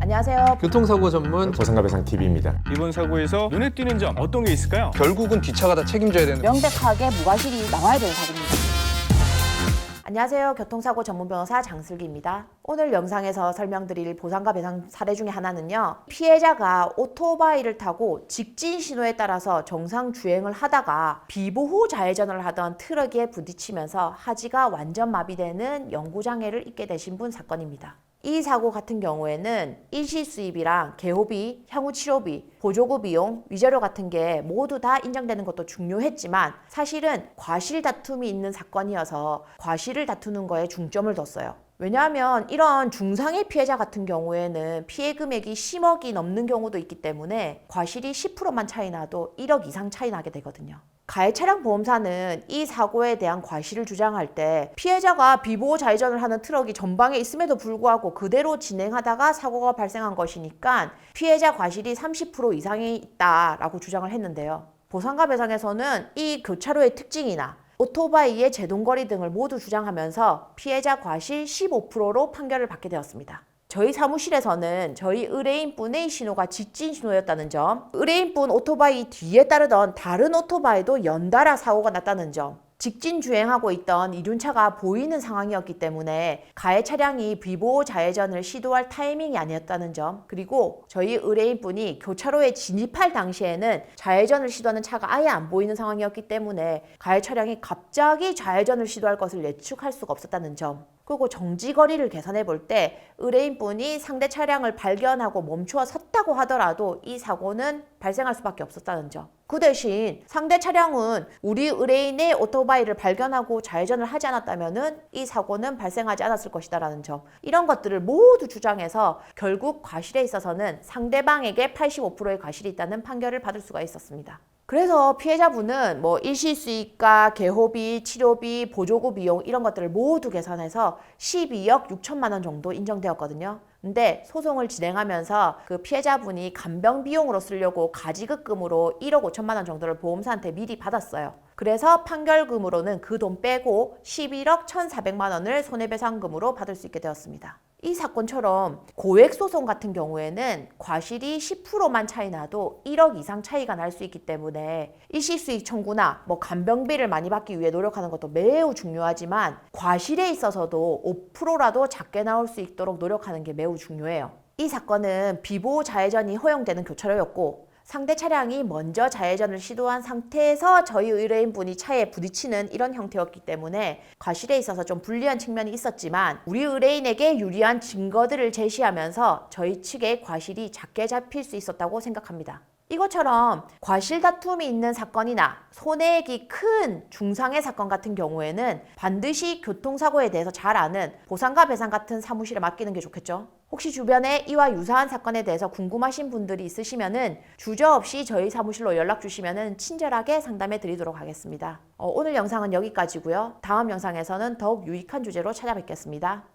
안녕하세요. 교통사고 전문 보상과 배상 TV입니다. 이번 사고에서 눈에 띄는 점 어떤 게 있을까요? 결국은 뒷차가 다 책임져야 되는. 명백하게 무과실이 나와야 되는 사고입니다. 안녕하세요. 교통사고 전문 변호사 장슬기입니다. 오늘 영상에서 설명드릴 보상과 배상 사례 중에 하나는요. 피해자가 오토바이를 타고 직진 신호에 따라서 정상 주행을 하다가 비보호 좌회전을 하던 트럭에 부딪히면서 하지가 완전 마비되는 영구장애를 입게 되신 분 사건입니다. 이 사고 같은 경우에는 일시 수입이랑 개호비, 향후 치료비, 보조구 비용, 위자료 같은 게 모두 다 인정되는 것도 중요했지만 사실은 과실 다툼이 있는 사건이어서 과실을 다투는 거에 중점을 뒀어요. 왜냐하면 이런 중상해 피해자 같은 경우에는 피해 금액이 10억이 넘는 경우도 있기 때문에 과실이 10%만 차이 나도 1억 이상 차이 나게 되거든요. 가해차량 보험사는 이 사고에 대한 과실을 주장할 때 피해자가 비보호 좌회전을 하는 트럭이 전방에 있음에도 불구하고 그대로 진행하다가 사고가 발생한 것이니까 피해자 과실이 30% 이상이 있다라고 주장을 했는데요. 보상과 배상에서는 이 교차로의 특징이나 오토바이의 제동거리 등을 모두 주장하면서 피해자 과실 15%로 판결을 받게 되었습니다. 저희 사무실에서는 저희 의뢰인분의 신호가 직진 신호였다는 점, 의뢰인분 오토바이 뒤에 따르던 다른 오토바이도 연달아 사고가 났다는 점, 직진 주행하고 있던 이륜차가 보이는 상황이었기 때문에 가해 차량이 비보호 좌회전을 시도할 타이밍이 아니었다는 점, 그리고 저희 의뢰인분이 교차로에 진입할 당시에는 좌회전을 시도하는 차가 아예 안 보이는 상황이었기 때문에 가해 차량이 갑자기 좌회전을 시도할 것을 예측할 수가 없었다는 점, 그리고 정지거리를 계산해 볼 때 의뢰인분이 상대 차량을 발견하고 멈추어 섰다고 하더라도 이 사고는 발생할 수밖에 없었다는 점. 그 대신 상대 차량은 우리 의뢰인의 오토바이를 발견하고 좌회전을 하지 않았다면 이 사고는 발생하지 않았을 것이다라는 점. 이런 것들을 모두 주장해서 결국 과실에 있어서는 상대방에게 85%의 과실이 있다는 판결을 받을 수가 있었습니다. 그래서 피해자분은 일시수익과 개호비, 치료비, 보조구 비용 이런 것들을 모두 계산해서 12억 6천만 원 정도 인정되었거든요. 근데 소송을 진행하면서 그 피해자분이 간병 비용으로 쓰려고 가지급금으로 1억 5천만 원 정도를 보험사한테 미리 받았어요. 그래서 판결금으로는 그 돈 빼고 11억 1,400만 원을 손해배상금으로 받을 수 있게 되었습니다. 이 사건처럼 고액소송 같은 경우에는 과실이 10%만 차이 나도 1억 이상 차이가 날 수 있기 때문에 일시수익 청구나 간병비를 많이 받기 위해 노력하는 것도 매우 중요하지만 과실에 있어서도 5%라도 작게 나올 수 있도록 노력하는 게 매우 중요해요. 이 사건은 비보호 좌회전이 허용되는 교차로였고 상대 차량이 먼저 좌회전을 시도한 상태에서 저희 의뢰인분이 차에 부딪히는 이런 형태였기 때문에 과실에 있어서 좀 불리한 측면이 있었지만 우리 의뢰인에게 유리한 증거들을 제시하면서 저희 측의 과실이 작게 잡힐 수 있었다고 생각합니다. 이것처럼 과실 다툼이 있는 사건이나 손해액이 큰 중상해 사건 같은 경우에는 반드시 교통사고에 대해서 잘 아는 보상과 배상 같은 사무실에 맡기는 게 좋겠죠. 혹시 주변에 이와 유사한 사건에 대해서 궁금하신 분들이 있으시면은 주저없이 저희 사무실로 연락 주시면은 친절하게 상담해 드리도록 하겠습니다. 오늘 영상은 여기까지고요. 다음 영상에서는 더욱 유익한 주제로 찾아뵙겠습니다.